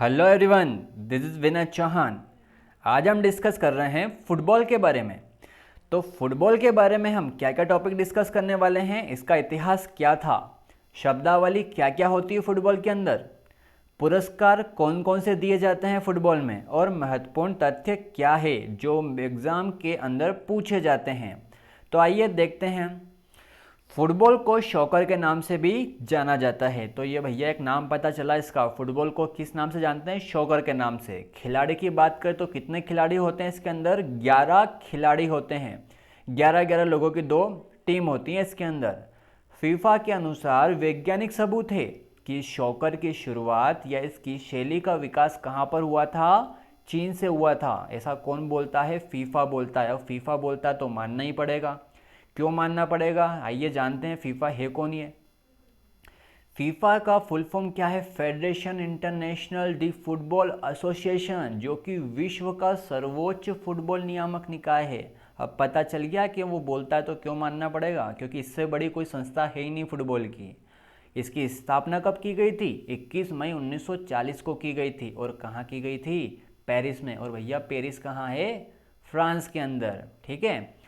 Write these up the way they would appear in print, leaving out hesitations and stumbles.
Hello everyone, this is विनय चौहान। आज हम discuss कर रहे हैं फुटबॉल के बारे में। तो फुटबॉल के बारे में हम क्या क्या टॉपिक डिस्कस करने वाले हैं, इसका इतिहास क्या था, शब्दावली क्या क्या होती है फुटबॉल के अंदर, पुरस्कार कौन कौन से दिए जाते हैं फुटबॉल में, और महत्वपूर्ण तथ्य क्या है जो एग्ज़ाम के अंदर पूछे जाते हैं। तो आइए देखते हैं। फुटबॉल को शॉकर के नाम से भी जाना जाता है। तो ये भैया एक नाम पता चला इसका, फुटबॉल को किस नाम से जानते हैं? शॉकर के नाम से। खिलाड़ी की बात करें तो कितने खिलाड़ी होते हैं इसके अंदर? 11 खिलाड़ी होते हैं। 11-11 लोगों की दो टीम होती है इसके अंदर। फीफा के अनुसार वैज्ञानिक सबूत है कि शॉकर की शुरुआत या इसकी शैली का विकास कहाँ पर हुआ था? चीन से हुआ था। ऐसा कौन बोलता है? फीफा बोलता है। और फीफा बोलता है तो मानना ही पड़ेगा। क्यों मानना पड़ेगा? आइए जानते हैं फीफा है कौन ये। फीफा का फुल फॉर्म क्या है? Federation international D football association, जो कि विश्व का सर्वोच्च फुटबॉल नियामक निकाय है। अब पता चल गया कि वो बोलता है तो क्यों मानना पड़ेगा, क्योंकि इससे बड़ी कोई संस्था है ही नहीं फुटबॉल की। इसकी स्थापना कब की गई थी? 21 मई 1940 को की गई थी। और कहाँ की गई थी? पेरिस में। और भैया पेरिस कहाँ है? फ्रांस के अंदर। ठीक है।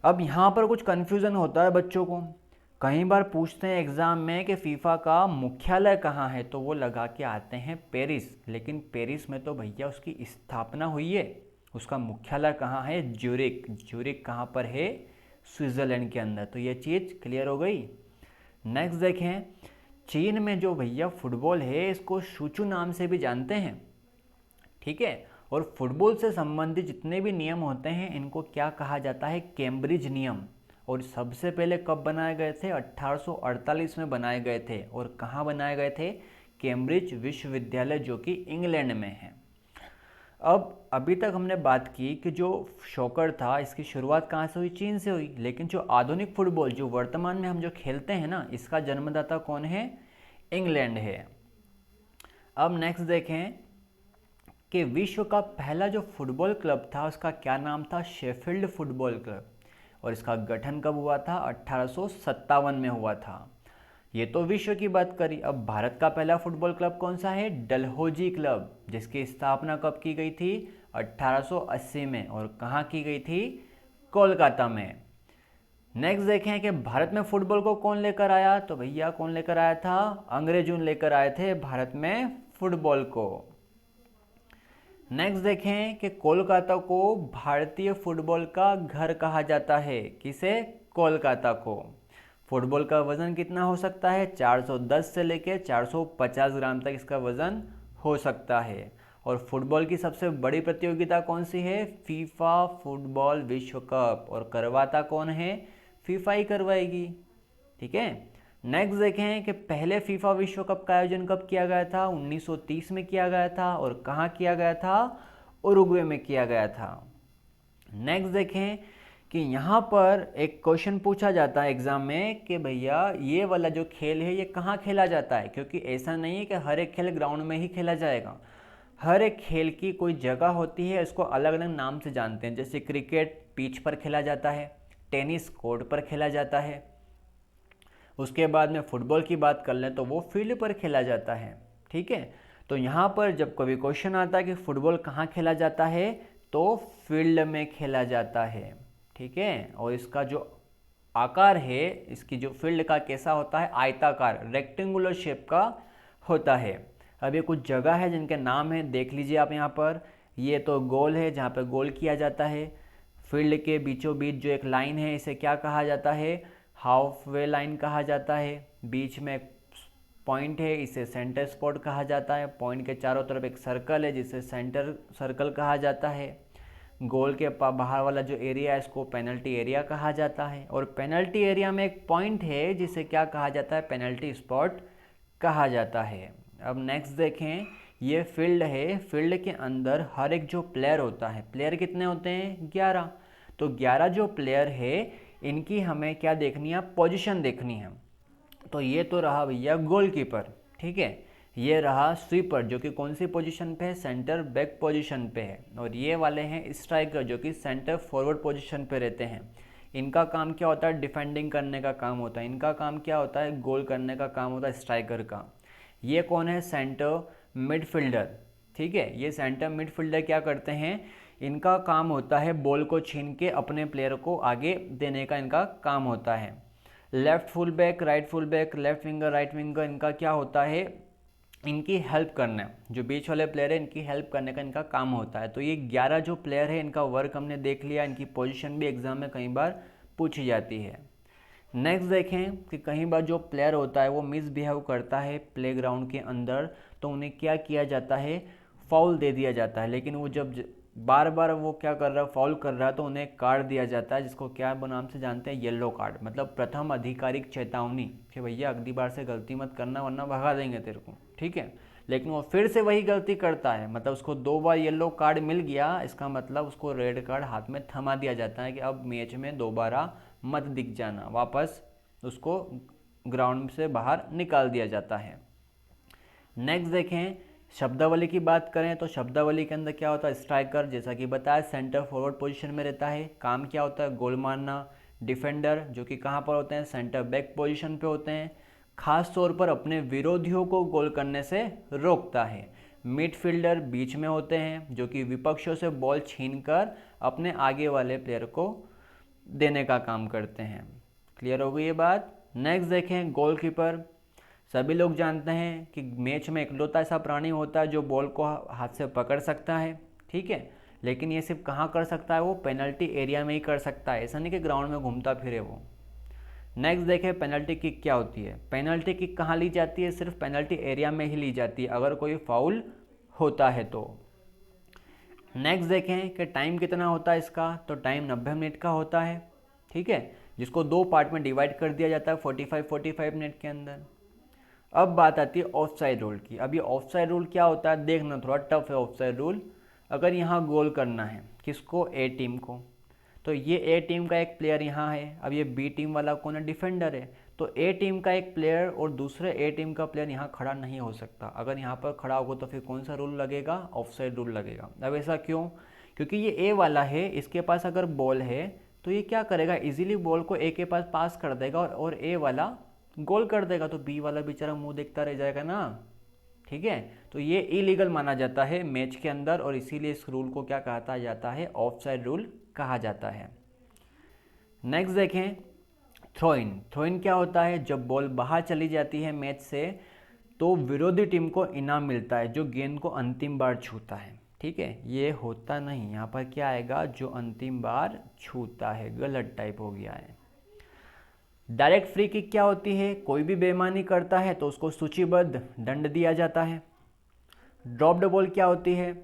अब यहाँ पर कुछ कन्फ्यूज़न होता है बच्चों को। कई बार पूछते हैं एग्ज़ाम में कि फ़ीफ़ा का मुख्यालय कहाँ है, तो वो लगा के आते हैं पेरिस। लेकिन पेरिस में तो भैया उसकी स्थापना हुई है। उसका मुख्यालय कहाँ है? ज्यूरिक। ज्यूरिक कहाँ पर है? स्विट्ज़रलैंड के अंदर। तो ये चीज़ क्लियर हो गई। नेक्स्ट देखें। चीन में जो भैया फुटबॉल है इसको शूचू नाम से भी जानते हैं। ठीक है। और फुटबॉल से संबंधित जितने भी नियम होते हैं इनको क्या कहा जाता है? कैम्ब्रिज नियम। और सबसे पहले कब बनाए गए थे? 1848 में बनाए गए थे। और कहाँ बनाए गए थे? कैम्ब्रिज विश्वविद्यालय, जो कि इंग्लैंड में है। अब अभी तक हमने बात की कि जो शॉकर था इसकी शुरुआत कहाँ से हुई? चीन से हुई। लेकिन जो आधुनिक फुटबॉल जो वर्तमान में हम जो खेलते हैं ना, इसका जन्मदाता कौन है? इंग्लैंड है। अब नेक्स्ट देखें कि विश्व का पहला जो फुटबॉल क्लब था उसका क्या नाम था? Sheffield football club. और इसका गठन कब हुआ था? 1857 में हुआ था। ये तो विश्व की बात करी। अब भारत का पहला फुटबॉल क्लब कौन सा है? डलहौजी क्लब, जिसकी स्थापना कब की गई थी? 1880 में। और कहाँ की गई थी? कोलकाता में। नेक्स्ट देखें कि भारत में फुटबॉल को कौन लेकर आया? तो भैया कौन लेकर आया था? अंग्रेजों लेकर आए थे भारत में फुटबॉल को। नेक्स्ट देखें कि कोलकाता को भारतीय फुटबॉल का घर कहा जाता है। किसे? कोलकाता को। फुटबॉल का वजन कितना हो सकता है? 410 से लेकर 450 ग्राम तक इसका वजन हो सकता है। और फुटबॉल की सबसे बड़ी प्रतियोगिता कौन सी है? फीफा फुटबॉल विश्व कप। और करवाता कौन है? फीफा ही करवाएगी। ठीक है। नेक्स्ट देखें कि पहले फीफा विश्व कप का आयोजन कब किया गया था? 1930 में किया गया था। और कहाँ किया गया था? उरुग्वे में किया गया था। नेक्स्ट देखें कि यहाँ पर एक क्वेश्चन पूछा जाता है एग्जाम में कि भैया ये वाला जो खेल है ये कहाँ खेला जाता है, क्योंकि ऐसा नहीं है कि हर एक खेल ग्राउंड में ही खेला जाएगा। हर एक खेल की कोई जगह होती है, इसको अलग अलग नाम से जानते हैं। जैसे क्रिकेट पिच पर खेला जाता है, टेनिस कोर्ट पर खेला जाता है। उसके बाद में फुटबॉल की बात कर लें तो वो फील्ड पर खेला जाता है। ठीक है। तो यहाँ पर जब कभी क्वेश्चन आता है कि फुटबॉल कहाँ खेला जाता है, तो फील्ड में खेला जाता है। ठीक है। और इसका जो आकार है, इसकी जो फील्ड का कैसा होता है? आयताकार, रेक्टेंगुलर शेप का होता है। अब ये कुछ जगह है जिनके नाम है, देख लीजिए आप यहाँ पर। ये तो गोल है जहाँ पर गोल किया जाता है। फील्ड के बीचों बीच जो एक लाइन है इसे क्या कहा जाता है? हाफ वे लाइन कहा जाता है। बीच में एक पॉइंट है, इसे सेंटर स्पॉट कहा जाता है। पॉइंट के चारों तरफ एक सर्कल है जिसे सेंटर सर्कल कहा जाता है। गोल के बाहर वाला जो एरिया है इसको पेनल्टी एरिया कहा जाता है। और पेनल्टी एरिया में एक पॉइंट है जिसे क्या कहा जाता है? पेनल्टी स्पॉट कहा जाता है। अब नेक्स्ट देखें, ये फील्ड है। फील्ड के अंदर हर एक जो प्लेयर होता है, प्लेयर कितने होते हैं? 11। तो 11 जो प्लेयर है इनकी हमें क्या देखनी है? पोजीशन देखनी है। तो ये तो रहा भैया गोलकीपर। ठीक है। ये रहा स्वीपर, जो कि कौन सी पोजीशन पे है? सेंटर बैक पोजीशन पे है। और ये वाले हैं स्ट्राइकर, जो कि सेंटर फॉरवर्ड पोजीशन पे रहते हैं। इनका काम क्या होता है? डिफेंडिंग करने का काम होता है। इनका काम क्या होता है? गोल करने का काम होता है स्ट्राइकर का। ये कौन है? Centre midfielder. ठीक है, ये सेंटर मिडफील्डर क्या करते हैं, इनका काम होता है बॉल को छीन के अपने प्लेयर को आगे देने का इनका काम होता है। Left full back, right full back, left winger, right winger, इनका क्या होता है, इनकी हेल्प करना। जो बीच वाले प्लेयर है इनकी हेल्प करने का इनका काम होता है। तो ये 11 जो प्लेयर है इनका वर्क हमने देख लिया, इनकी पोजीशन भी एग्जाम में कई बार पूछी जाती है। नेक्स्ट देखें कि कई बार जो प्लेयर होता है वो मिसबिहेव करता है प्लेग्राउंड के अंदर, तो उन्हें क्या किया जाता है, फाउल दे दिया जाता है। लेकिन वो जब बार बार वो क्या कर रहा है, फाउल कर रहा है, तो उन्हें कार्ड दिया जाता है, जिसको क्या नाम से जानते हैं, येलो कार्ड। मतलब प्रथम आधिकारिक चेतावनी कि भैया अगली बार से गलती मत करना वरना भगा देंगे तेरे को। ठीक है, लेकिन वो फिर से वही गलती करता है, मतलब उसको 2 बार येलो कार्ड मिल गया, इसका मतलब उसको रेड कार्ड हाथ में थमा दिया जाता है कि अब मैच में दोबारा मत दिख जाना, वापस उसको ग्राउंड से बाहर निकाल दिया जाता है। नेक्स्ट देखें, शब्दावली की बात करें तो शब्दावली के अंदर क्या होता है, स्ट्राइकर जैसा कि बताया सेंटर फॉरवर्ड पोजीशन में रहता है, काम क्या होता है, गोल मारना। डिफेंडर जो कि कहाँ पर होते हैं, सेंटर बैक पोजीशन पे होते हैं, खास तौर पर अपने विरोधियों को गोल करने से रोकता है। मिडफील्डर बीच में होते हैं जो कि विपक्षों से बॉल छीनकर अपने आगे वाले प्लेयर को देने का काम करते हैं। क्लियर हो गई ये बात। नेक्स्ट देखें, गोलकीपर। सभी लोग जानते हैं कि मैच में इकलौता ऐसा प्राणी होता है जो बॉल को हाथ से पकड़ सकता है। ठीक है, लेकिन ये सिर्फ कहाँ कर सकता है, वो पेनल्टी एरिया में ही कर सकता है, ऐसा नहीं कि ग्राउंड में घूमता फिरे वो। नेक्स्ट देखें, पेनल्टी किक क्या होती है। पेनल्टी किक कहाँ ली जाती है, सिर्फ पेनल्टी एरिया में ही ली जाती है अगर कोई फाउल होता है तो। नेक्स्ट देखें कि टाइम कितना होता है इसका, तो टाइम 90 मिनट का होता है। ठीक है, जिसको 2 पार्ट में डिवाइड कर दिया जाता है 45 मिनट के अंदर। अब बात आती है ऑफ साइड रूल की। अब ये ऑफ साइड रूल क्या होता है, देखना थोड़ा टफ है ऑफ साइड रूल। अगर यहाँ गोल करना है किसको, ए टीम को, तो ये ए टीम का एक प्लेयर यहाँ है, अब ये बी टीम वाला कौन है, डिफेंडर है, तो ए टीम का एक प्लेयर और दूसरे ए टीम का प्लेयर यहाँ खड़ा नहीं हो सकता। अगर यहाँ पर खड़ा होगा तो फिर कौन सा रूल लगेगा, ऑफ साइड रूल लगेगा। अब ऐसा क्यों, क्योंकि ये ए वाला है, इसके पास अगर बॉल है तो ये क्या करेगा, इजीली बॉल को ए के पास कर देगा और ए वाला गोल कर देगा, तो बी वाला बेचारा मुंह देखता रह जाएगा ना। ठीक है, तो ये इलीगल माना जाता है मैच के अंदर, और इसीलिए इस रूल को क्या कहता जाता है, ऑफ साइड रूल कहा जाता है। नेक्स्ट देखें, थ्रो इन। थ्रो इन क्या होता है, जब बॉल बाहर चली जाती है मैच से तो विरोधी टीम को इनाम मिलता है जो गेंद को अंतिम बार छूता है। ठीक है, ये होता नहीं, यहाँ पर क्या आएगा, जो अंतिम बार छूता है, गलत टाइप हो गया है। डायरेक्ट फ्री किक क्या होती है, कोई भी बेईमानी करता है तो उसको सूचीबद्ध दंड दिया जाता है। ड्रॉप्ड बॉल क्या होती है,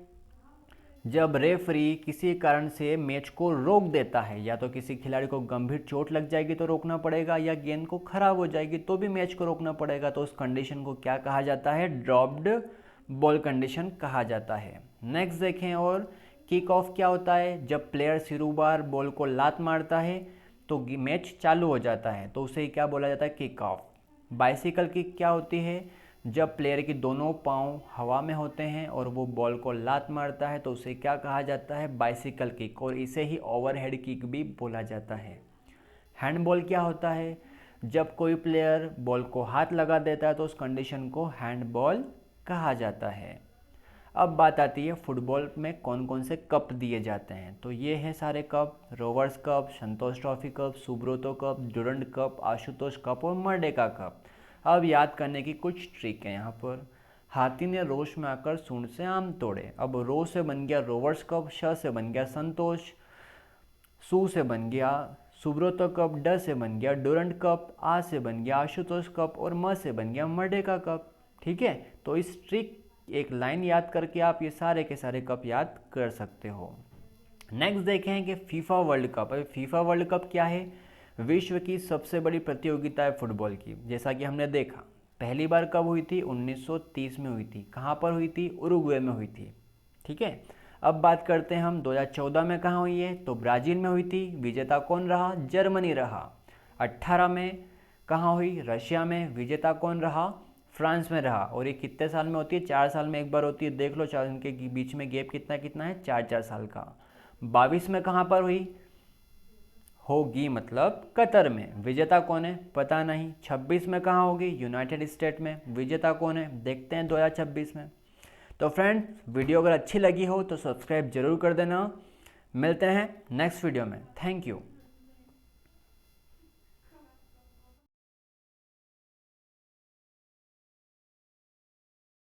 जब रेफरी किसी कारण से मैच को रोक देता है, या तो किसी खिलाड़ी को गंभीर चोट लग जाएगी तो रोकना पड़ेगा, या गेंद को खराब हो जाएगी तो भी मैच को रोकना पड़ेगा, तो उस कंडीशन को क्या कहा जाता है, ड्रॉप्ड बॉल कंडीशन कहा जाता है। नेक्स्ट देखें, और किक ऑफ क्या होता है, जब प्लेयर सिरुबार बॉल को लात मारता है तो मैच चालू हो जाता है, तो उसे क्या बोला जाता है, किक ऑफ। बाइसिकल किक क्या होती है, जब प्लेयर की दोनों पांव हवा में होते हैं और वो बॉल को लात मारता है तो उसे क्या कहा जाता है, बाइसिकल किक, और इसे ही ओवरहेड किक भी बोला जाता है। हैंडबॉल क्या होता है, जब कोई प्लेयर बॉल को हाथ लगा देता है तो उस कंडीशन को हैंडबॉल कहा जाता है। अब बात आती है फुटबॉल में कौन कौन से कप दिए जाते हैं, तो ये हैं सारे cup, Rovers cup, Santosh trophy cup, Subroto cup, Durand cup, Ashutosh cup और मर्डेका कप। अब याद करने की कुछ ट्रिक है यहाँ पर। हाथी ने रोश में आकर सूंड से आम तोड़े, अब रो से बन गया रोवर्स कप, श से बन गया संतोष, सु से बन गया सुब्रोतो कप, ड से बन गया डुरंड कप, आ से बन गया आशुतोष कप और म से बन गया मर्डेका कप। ठीक है, तो इस ट्रिक एक लाइन याद करके आप ये सारे के सारे कप याद कर सकते हो। नेक्स्ट देखें कि फीफा वर्ल्ड कप। अभी फीफा वर्ल्ड कप क्या है, विश्व की सबसे बड़ी प्रतियोगिता है फुटबॉल की। जैसा कि हमने देखा पहली बार कब हुई थी, 1930 में हुई थी। कहाँ पर हुई थी, उरुग्वे में हुई थी। ठीक है, अब बात करते हैं हम 2014 में कहाँ हुई है, तो ब्राज़ील में हुई थी। विजेता कौन रहा, जर्मनी रहा। 18 में कहाँ हुई, रशिया में। विजेता कौन रहा, फ्रांस में रहा। और ये कितने साल में होती है, 4 साल में एक बार होती है। देख लो चार, इनके बीच में गैप कितना कितना है, 4-4 साल का। 22 में कहाँ पर हुई होगी, मतलब कतर में। विजेता कौन है, पता नहीं। 26 में कहाँ होगी, यूनाइटेड स्टेट में। विजेता कौन है, देखते हैं 2026 में। तो फ्रेंड्स, वीडियो अगर अच्छी लगी हो तो सब्सक्राइब जरूर कर देना। मिलते हैं नेक्स्ट वीडियो में। Thank you.